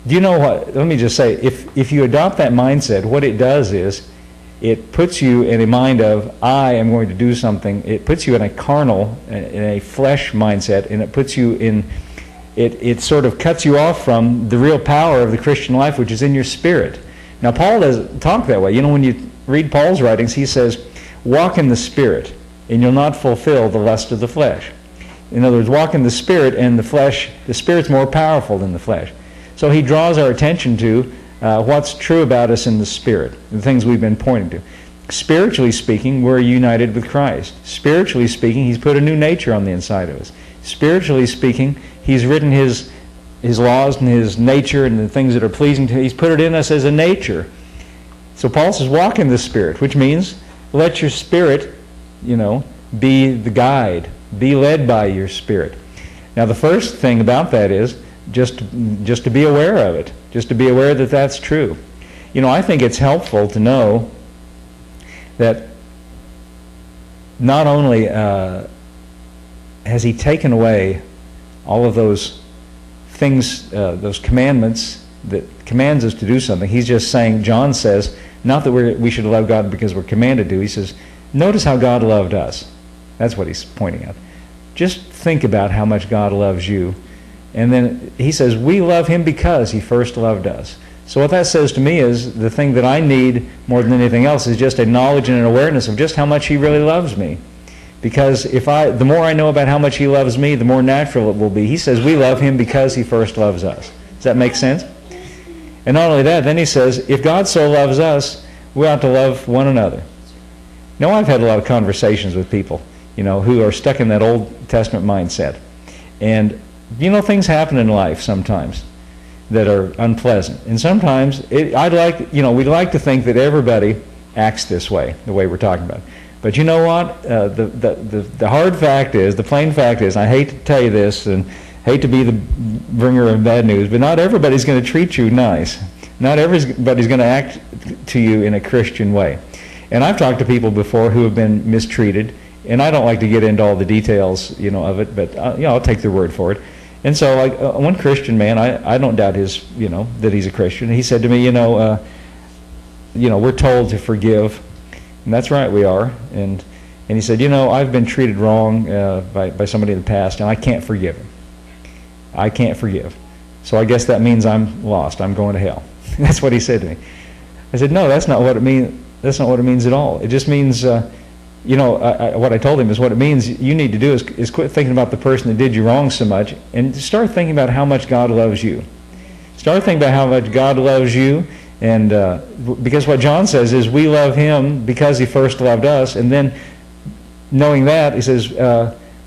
Do you know what? Let me just say, if you adopt that mindset, what it does is it puts you in a mind of, I am going to do something. It puts you in a carnal, in a flesh mindset, and it puts you in, it sort of cuts you off from the real power of the Christian life, which is in your spirit. Now, Paul doesn't talk that way. You know, when you read Paul's writings, he says, walk in the Spirit, and you'll not fulfill the lust of the flesh. In other words, walk in the Spirit, and the Spirit's more powerful than the flesh. So he draws our attention to what's true about us in the Spirit, the things we've been pointing to. Spiritually speaking, we're united with Christ. Spiritually speaking, he's put a new nature on the inside of us. Spiritually speaking, he's written his laws and his nature and the things that are pleasing to him. He's put it in us as a nature. So Paul says, walk in the Spirit, which means let your spirit, be the guide. Be led by your spirit. Now, the first thing about that is just to be aware of it, just to be aware that that's true. I think it's helpful to know that not only has he taken away all of those things, those commandments that commands us to do something. He's just saying, John says, not that we should love God because we're commanded to. He says, notice how God loved us. That's what he's pointing out. Just think about how much God loves you. And then he says, we love him because he first loved us. So what that says to me is the thing that I need more than anything else is just a knowledge and an awareness of just how much he really loves me. Because the more I know about how much he loves me, the more natural it will be. He says we love him because he first loves us. Does that make sense? And not only that, then he says, if God so loves us, we ought to love one another. Now, I've had a lot of conversations with people, who are stuck in that Old Testament mindset. And, things happen in life sometimes that are unpleasant. And sometimes, we'd like to think that everybody acts this way, the way we're talking about. But you know what? The hard fact is, the plain fact is, I hate to tell you this and hate to be the bringer of bad news, but not everybody's going to treat you nice. Not everybody's going to act to you in a Christian way. And I've talked to people before who have been mistreated, and I don't like to get into all the details, of it, but I'll take their word for it. And so, one Christian man, I don't doubt his, that he's a Christian. He said to me, we're told to forgive, and that's right, we are. And he said, I've been treated wrong by somebody in the past, and I can't forgive him. I can't forgive. So I guess that means I'm lost. I'm going to hell. That's what he said to me. I said, no, that's not what it means. That's not what it means at all. It just means, what I told him is what it means you need to do is quit thinking about the person that did you wrong so much and start thinking about how much God loves you. Start thinking about how much God loves you, and because what John says is we love him because he first loved us, and then knowing that, he says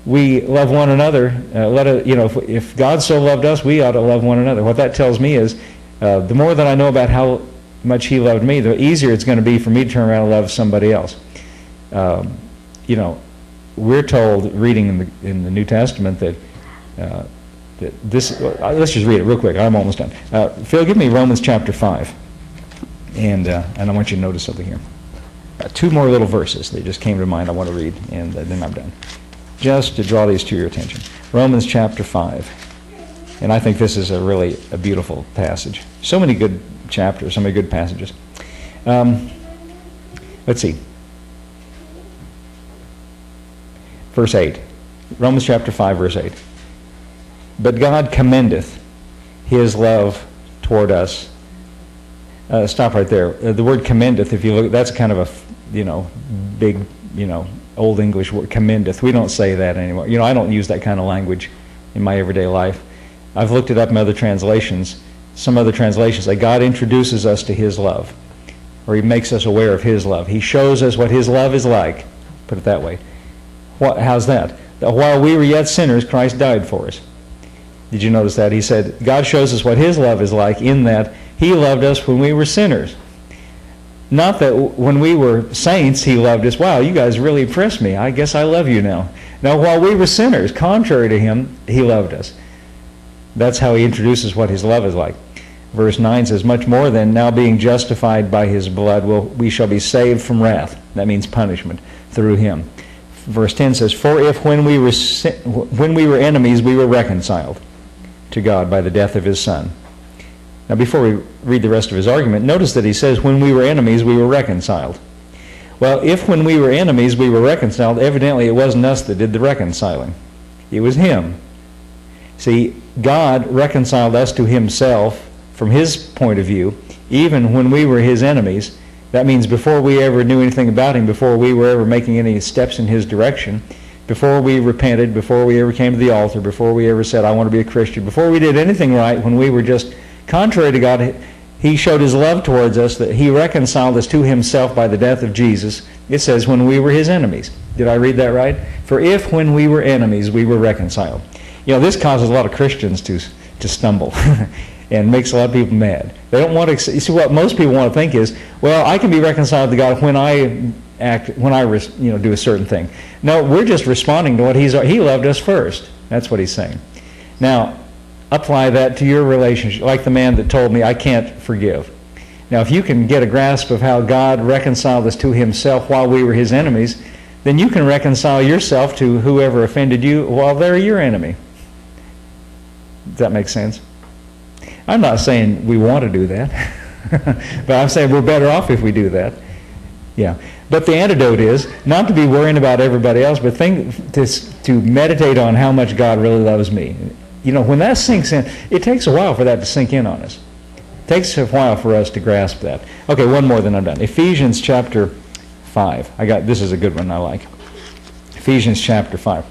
we love one another. If God so loved us, we ought to love one another. What that tells me is the more that I know about how much he loved me, the easier it's going to be for me to turn around and love somebody else. We're told, reading in the New Testament, that this. Let's just read it real quick. I'm almost done. Phil, give me Romans chapter 5, and I want you to notice something here. Two more little verses that just came to mind I want to read, and then I'm done. Just to draw these to your attention. Romans chapter 5. And I think this is a beautiful passage. So many good chapters, so many good passages. Let's see. Verse 8. Romans chapter 5, verse 8. But God commendeth his love toward us. Stop right there. The word commendeth, if you look, that's kind of a, big, Old English word, commendeth. We don't say that anymore. I don't use that kind of language in my everyday life. I've looked it up in other translations. Some other translations say God introduces us to his love, or he makes us aware of his love. He shows us what his love is like. Put it that way. How's that? That while we were yet sinners, Christ died for us. Did you notice that? He said, God shows us what his love is like in that he loved us when we were sinners. Not that when we were saints, he loved us. Wow, you guys really impressed me. I guess I love you now. Now, while we were sinners, contrary to him, he loved us. That's how he introduces what his love is like. Verse 9 says, much more than now being justified by his blood, we shall be saved from wrath. That means punishment through him. Verse 10 says, for if when we were enemies, we were reconciled to God by the death of his Son. Now, before we read the rest of his argument, notice that he says, when we were enemies, we were reconciled. Well, if when we were enemies, we were reconciled, evidently it wasn't us that did the reconciling. It was him. See, God reconciled us to himself from his point of view, even when we were his enemies. That means before we ever knew anything about him, before we were ever making any steps in his direction, before we repented, before we ever came to the altar, before we ever said, I want to be a Christian, before we did anything right, when we were just contrary to God, he showed his love towards us, that he reconciled us to himself by the death of Jesus. It says, when we were his enemies. Did I read that right? For if when we were enemies, we were reconciled. You know, this causes a lot of Christians to stumble and makes a lot of people mad. They don't want to, you see, what most people want to think is, well, I can be reconciled to God when I do a certain thing. No, we're just responding to what he loved us first. That's what he's saying. Now, apply that to your relationship, like the man that told me, I can't forgive. Now, if you can get a grasp of how God reconciled us to himself while we were his enemies, then you can reconcile yourself to whoever offended you while they're your enemy. Does that make sense? I'm not saying we want to do that, but I'm saying we're better off if we do that. Yeah. But the antidote is not to be worrying about everybody else, but to meditate on how much God really loves me. You know, when that sinks in, it takes a while for that to sink in on us. It takes a while for us to grasp that. Okay, one more, then I'm done. Ephesians chapter 5. This is a good one I like. Ephesians chapter 5.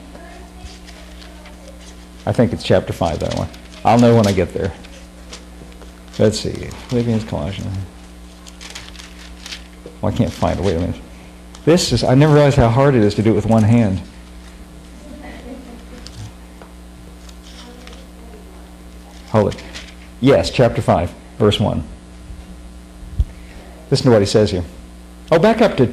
I think it's chapter 5, that one. I'll know when I get there. Let's see. Philippians, Colossians. Well, I can't find it. Wait a minute. I never realized how hard it is to do it with one hand. Hold it. Yes, chapter 5, verse 1. Listen to what he says here. Oh, back up to,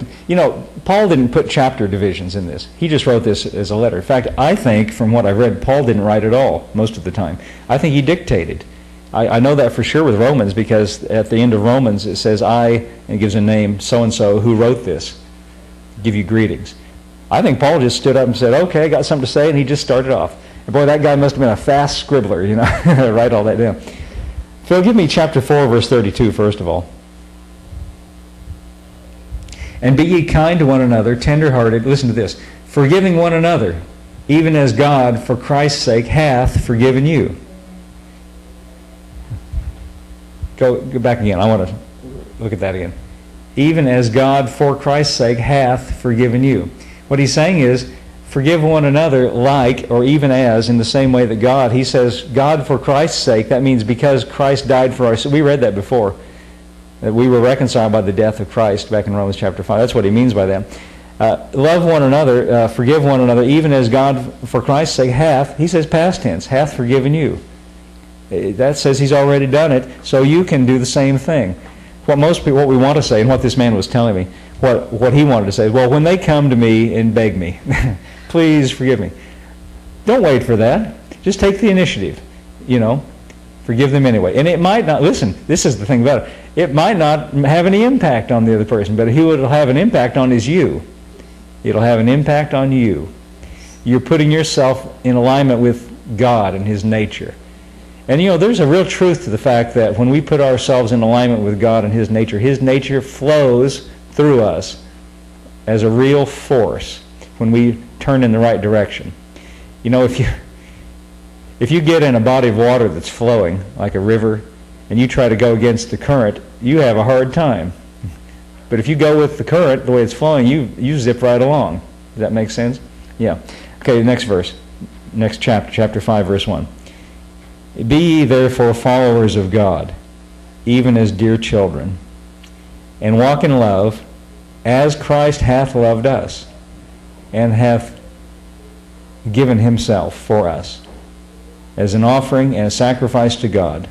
Paul didn't put chapter divisions in this. He just wrote this as a letter. In fact, I think, from what I've read, Paul didn't write at all most of the time. I think he dictated. I know that for sure with Romans, because at the end of Romans it says, and it gives a name, so-and-so, who wrote this. Give you greetings. I think Paul just stood up and said, okay, I got something to say, and he just started off. And boy, that guy must have been a fast scribbler, write all that down. Phil, give me chapter 4, verse 32, first of all. And be ye kind to one another, tender-hearted, listen to this, forgiving one another, even as God, for Christ's sake, hath forgiven you. Go back again. I want to look at that again. Even as God, for Christ's sake, hath forgiven you. What he's saying is, forgive one another like, or even as, in the same way that God, he says, God, for Christ's sake, that means because Christ died for us. We read that before, that we were reconciled by the death of Christ, back in Romans chapter 5. That's what he means by that. Love one another, forgive one another, even as God, for Christ's sake, hath, he says past tense, hath forgiven you. That says he's already done it, so you can do the same thing. What we want to say, and what this man was telling me, what he wanted to say is, well, when they come to me and beg me, please forgive me. Don't wait for that. Just take the initiative. Forgive them anyway. And it might not, listen, this is the thing about it. It might not have any impact on the other person, but who it'll have an impact on is you. It'll have an impact on you. You're putting yourself in alignment with God and his nature. And there's a real truth to the fact that when we put ourselves in alignment with God and his nature flows through us as a real force when we turn in the right direction. If you get in a body of water that's flowing like a river and you try to go against the current, you have a hard time. But if you go with the current, the way it's flowing, you zip right along. Does that make sense? Yeah. Okay, next verse. Next chapter, chapter 5, verse 1. Be ye therefore followers of God, even as dear children, and walk in love, as Christ hath loved us, and hath given himself for us, as an offering and a sacrifice to God,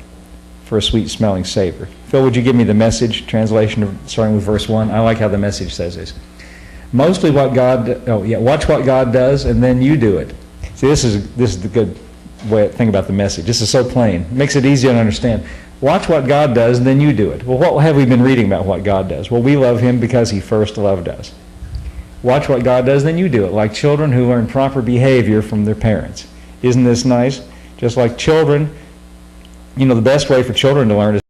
for a sweet-smelling savor. Phil, would you give me the Message translation starting with verse 1? I like how the Message says this. Mostly watch what God does, and then you do it. See, this is the good thing about the Message. This is so plain. It makes it easy to understand. Watch what God does, and then you do it. Well, what have we been reading about what God does? Well, we love him because he first loved us. Watch what God does, then you do it, like children who learn proper behavior from their parents. Isn't this nice? Just like children the best way for children to learn is